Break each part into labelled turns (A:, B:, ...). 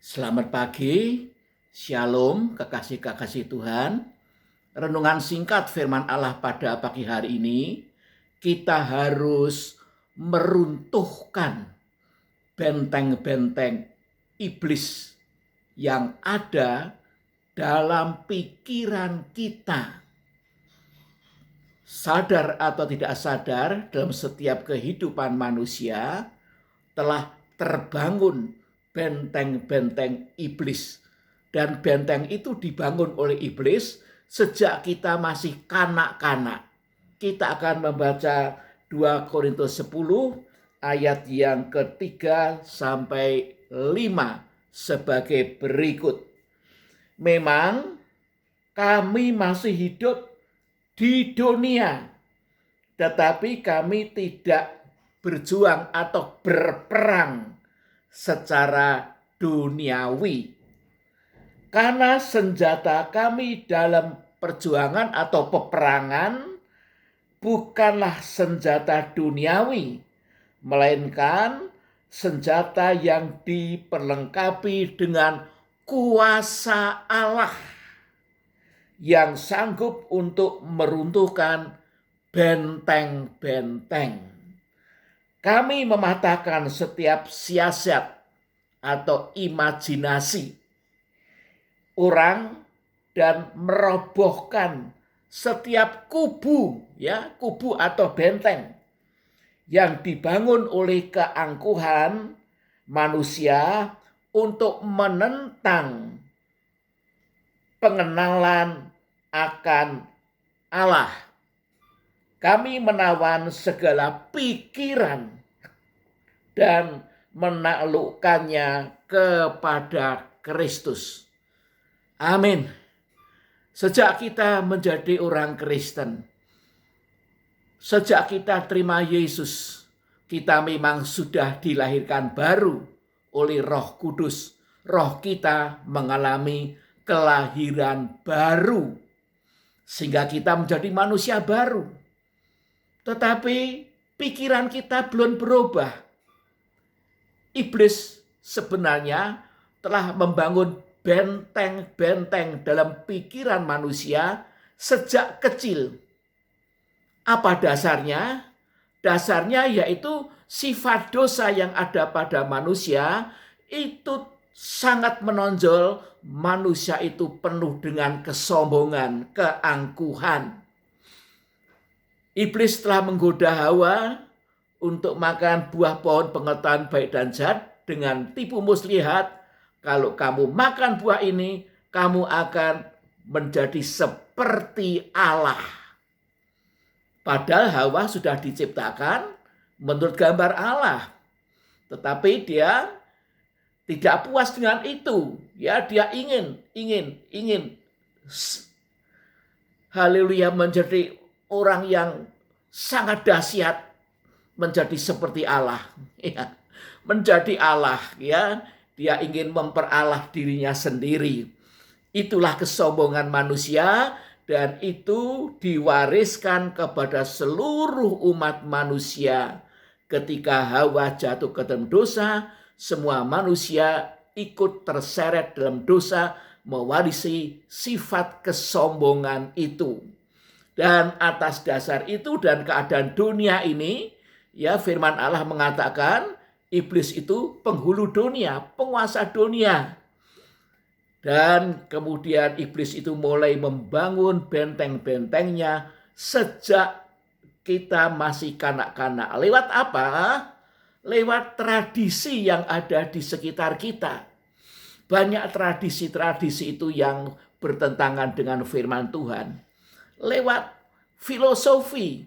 A: Selamat pagi, Shalom, kekasih-kekasih Tuhan. Renungan singkat firman Allah pada pagi hari ini, kita harus meruntuhkan benteng-benteng iblis yang ada dalam pikiran kita. Sadar atau tidak sadar, dalam setiap kehidupan manusia telah terbangun benteng-benteng iblis. Dan benteng itu dibangun oleh iblis sejak kita masih kanak-kanak. Kita akan membaca 2 Korintus 10 ayat yang ketiga sampai 5 sebagai berikut. Memang kami masih hidup di dunia, tetapi kami tidak berjuang atau berperang secara duniawi. Karena senjata kami dalam perjuangan atau peperangan bukanlah senjata duniawi, melainkan senjata yang diperlengkapi dengan kuasa Allah yang sanggup untuk meruntuhkan benteng-benteng. Kami mematahkan setiap siasat atau imajinasi orang dan merobohkan setiap kubu atau benteng yang dibangun oleh keangkuhan manusia untuk menentang pengenalan akan Allah. Kami menawan segala pikiran dan menaklukkannya kepada Kristus. Amin. Sejak kita menjadi orang Kristen, sejak kita terima Yesus, kita memang sudah dilahirkan baru oleh Roh Kudus. Roh kita mengalami kelahiran baru, sehingga kita menjadi manusia baru. Tetapi pikiran kita belum berubah. Iblis sebenarnya telah membangun benteng-benteng dalam pikiran manusia sejak kecil. Apa dasarnya? Dasarnya yaitu sifat dosa yang ada pada manusia itu sangat menonjol. Manusia itu penuh dengan kesombongan, keangkuhan. Iblis telah menggoda Hawa untuk makan buah pohon pengetahuan baik dan jahat dengan tipu muslihat. Kalau kamu makan buah ini, kamu akan menjadi seperti Allah. Padahal Hawa sudah diciptakan menurut gambar Allah. Tetapi dia tidak puas dengan itu. Ya, dia ingin haleluya menjadi orang yang sangat dahsyat, menjadi seperti Allah, ya, menjadi Allah, ya, dia ingin memperalah dirinya sendiri. Itulah kesombongan manusia dan itu diwariskan kepada seluruh umat manusia. Ketika Hawa jatuh ke dalam dosa, semua manusia ikut terseret dalam dosa, mewarisi sifat kesombongan itu. Dan atas dasar itu dan keadaan dunia ini, ya, firman Allah mengatakan iblis itu penghulu dunia, penguasa dunia. Dan kemudian iblis itu mulai membangun benteng-bentengnya sejak kita masih kanak-kanak. Lewat apa? Lewat tradisi yang ada di sekitar kita. Banyak tradisi-tradisi itu yang bertentangan dengan firman Tuhan. Lewat filosofi,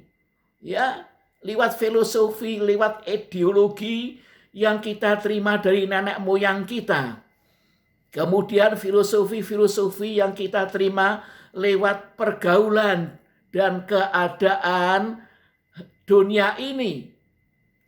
A: ya, lewat ideologi yang kita terima dari nenek moyang kita. Kemudian filosofi yang kita terima lewat pergaulan dan keadaan dunia ini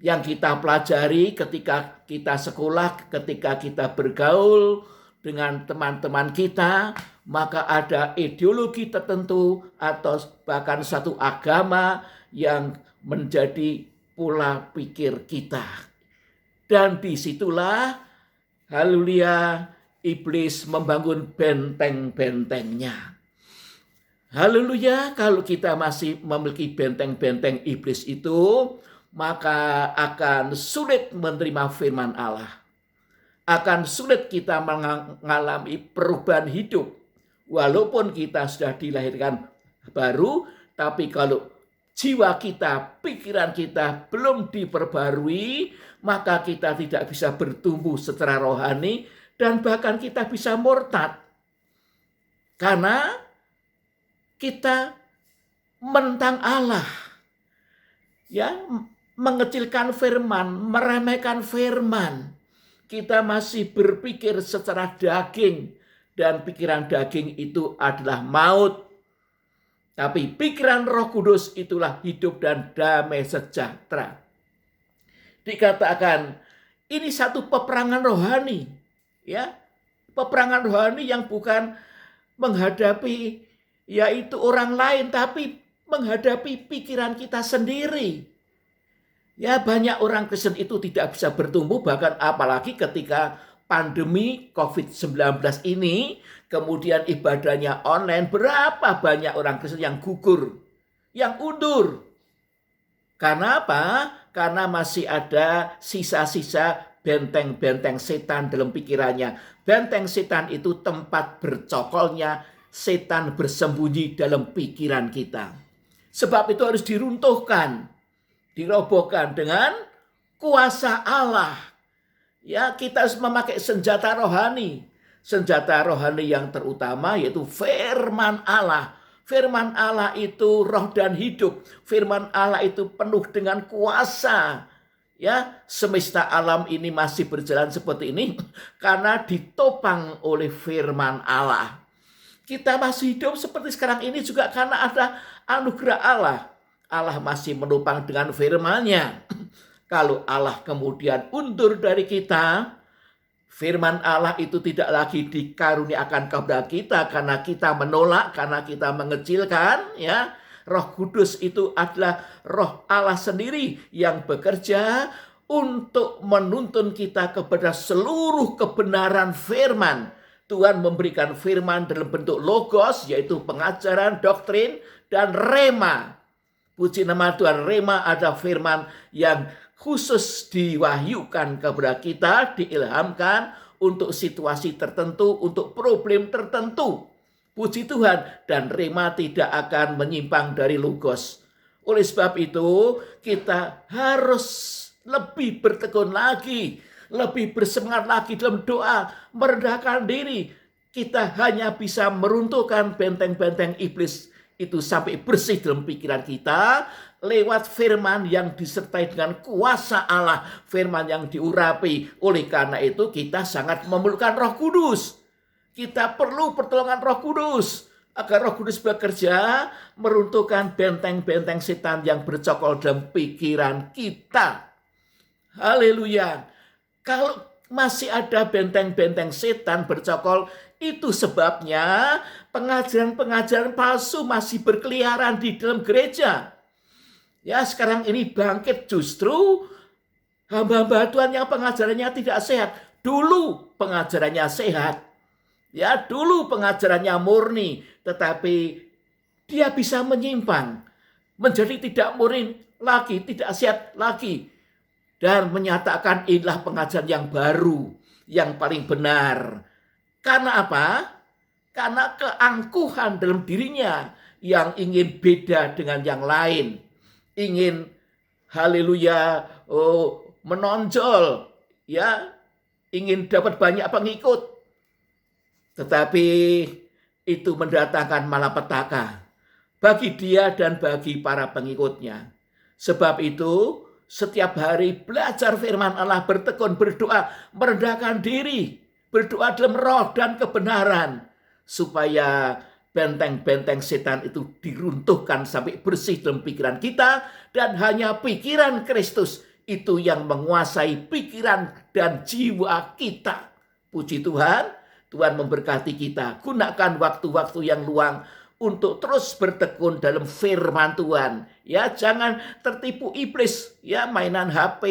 A: yang kita pelajari ketika kita sekolah, ketika kita bergaul dengan teman-teman kita, maka ada ideologi tertentu atau bahkan satu agama yang menjadi pola pikir kita. Dan disitulah haleluya iblis membangun benteng-bentengnya. Haleluya, kalau kita masih memiliki benteng-benteng iblis itu, maka akan sulit menerima firman Allah. Akan sulit kita mengalami perubahan hidup. Walaupun kita sudah dilahirkan baru, tapi kalau jiwa kita, pikiran kita belum diperbarui, maka kita tidak bisa bertumbuh secara rohani dan bahkan kita bisa murtad. Karena kita menentang Allah. Ya, mengecilkan firman, meremehkan firman. Kita masih berpikir secara daging dan pikiran daging itu adalah maut. Tapi pikiran Roh Kudus itulah hidup dan damai sejahtera. Dikatakan ini satu peperangan rohani, ya. Peperangan rohani yang bukan menghadapi yaitu orang lain, tapi menghadapi pikiran kita sendiri. Ya, banyak orang Kristen itu tidak bisa bertumbuh, bahkan apalagi ketika pandemi COVID-19 ini, kemudian ibadahnya online, berapa banyak orang Kristen yang gugur, yang undur. Karena apa? Karena masih ada sisa-sisa benteng-benteng setan dalam pikirannya. Benteng setan itu tempat bercokolnya setan bersembunyi dalam pikiran kita. Sebab itu harus diruntuhkan, dirobohkan dengan kuasa Allah. Ya, kita harus memakai senjata rohani. Senjata rohani yang terutama yaitu firman Allah. Firman Allah itu roh dan hidup. Firman Allah itu penuh dengan kuasa. Ya, semesta alam ini masih berjalan seperti ini karena ditopang oleh firman Allah. Kita masih hidup seperti sekarang ini juga karena ada anugerah Allah. Allah masih menopang dengan firman-Nya. Kalau Allah kemudian undur dari kita, firman Allah itu tidak lagi dikaruniakan kepada kita karena kita menolak, karena kita mengecilkan, ya. Roh Kudus itu adalah roh Allah sendiri yang bekerja untuk menuntun kita kepada seluruh kebenaran firman. Tuhan memberikan firman dalam bentuk logos, yaitu pengajaran, doktrin, dan rema. Puji nama Tuhan, rema ada firman yang khusus diwahyukan kepada kita, diilhamkan untuk situasi tertentu, untuk problem tertentu. Puji Tuhan, dan rema tidak akan menyimpang dari logos. Oleh sebab itu, kita harus lebih bertekun lagi, lebih bersemangat lagi dalam doa, merendahkan diri. Kita hanya bisa meruntuhkan benteng-benteng iblis itu sampai bersih dalam pikiran kita lewat firman yang disertai dengan kuasa Allah, firman yang diurapi. Oleh karena itu kita sangat memerlukan Roh Kudus. Kita perlu pertolongan Roh Kudus agar Roh Kudus bekerja meruntuhkan benteng-benteng setan yang bercokol dalam pikiran kita. Haleluya. Kalau masih ada benteng-benteng setan bercokol, itu sebabnya pengajaran-pengajaran palsu masih berkeliaran di dalam gereja. Ya, sekarang ini bangkit justru hamba-hamba Tuhan yang pengajarannya tidak sehat. Dulu pengajarannya sehat. Ya, dulu pengajarannya murni, tetapi dia bisa menyimpang, menjadi tidak murni lagi, tidak sehat lagi. Dan menyatakan inilah pengajaran yang baru, yang paling benar. Karena apa? Karena keangkuhan dalam dirinya yang ingin beda dengan yang lain. Ingin haleluya, menonjol, ya, ingin dapat banyak pengikut. Tetapi itu mendatangkan malapetaka bagi dia dan bagi para pengikutnya. Sebab itu setiap hari belajar firman Allah, bertekun, berdoa, merendahkan diri, berdoa dalam roh dan kebenaran, supaya benteng-benteng setan itu diruntuhkan sampai bersih dalam pikiran kita, dan hanya pikiran Kristus itu yang menguasai pikiran dan jiwa kita. Puji Tuhan, Tuhan memberkati kita. Gunakan waktu-waktu yang luang untuk terus bertekun dalam firman Tuhan. Ya, jangan tertipu iblis, ya, mainan HP,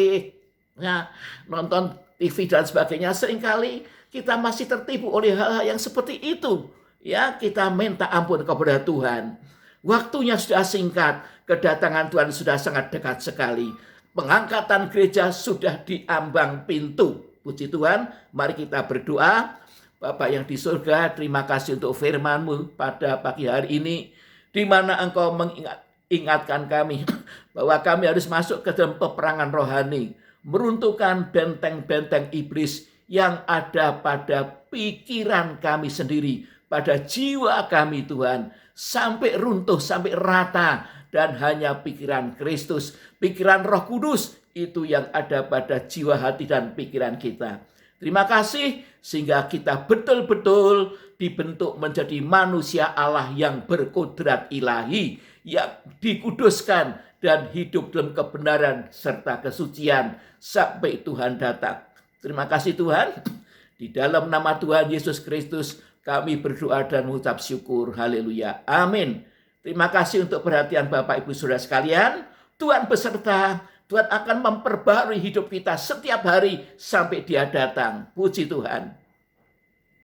A: ya, nonton TV dan sebagainya. Seringkali kita masih tertipu oleh hal-hal yang seperti itu, ya kita minta ampun kepada Tuhan. Waktunya sudah singkat, kedatangan Tuhan sudah sangat dekat sekali. Pengangkatan gereja sudah di ambang pintu. Puji Tuhan, mari kita berdoa. Bapa yang di surga, terima kasih untuk firman-Mu pada pagi hari ini, di mana Engkau mengingatkan kami bahwa kami harus masuk ke dalam peperangan rohani, meruntuhkan benteng-benteng iblis yang ada pada pikiran kami sendiri, pada jiwa kami Tuhan, sampai runtuh, sampai rata, dan hanya pikiran Kristus, pikiran Roh Kudus, itu yang ada pada jiwa, hati, dan pikiran kita. Terima kasih, sehingga kita betul-betul dibentuk menjadi manusia Allah yang berkodrat ilahi, yang dikuduskan dan hidup dalam kebenaran serta kesucian sampai Tuhan datang. Terima kasih Tuhan. Di dalam nama Tuhan Yesus Kristus kami berdoa dan mengucap syukur. Haleluya. Amin. Terima kasih untuk perhatian Bapak Ibu Saudara sekalian. Tuhan beserta. Tuhan akan memperbarui hidup kita setiap hari sampai Dia datang. Puji Tuhan.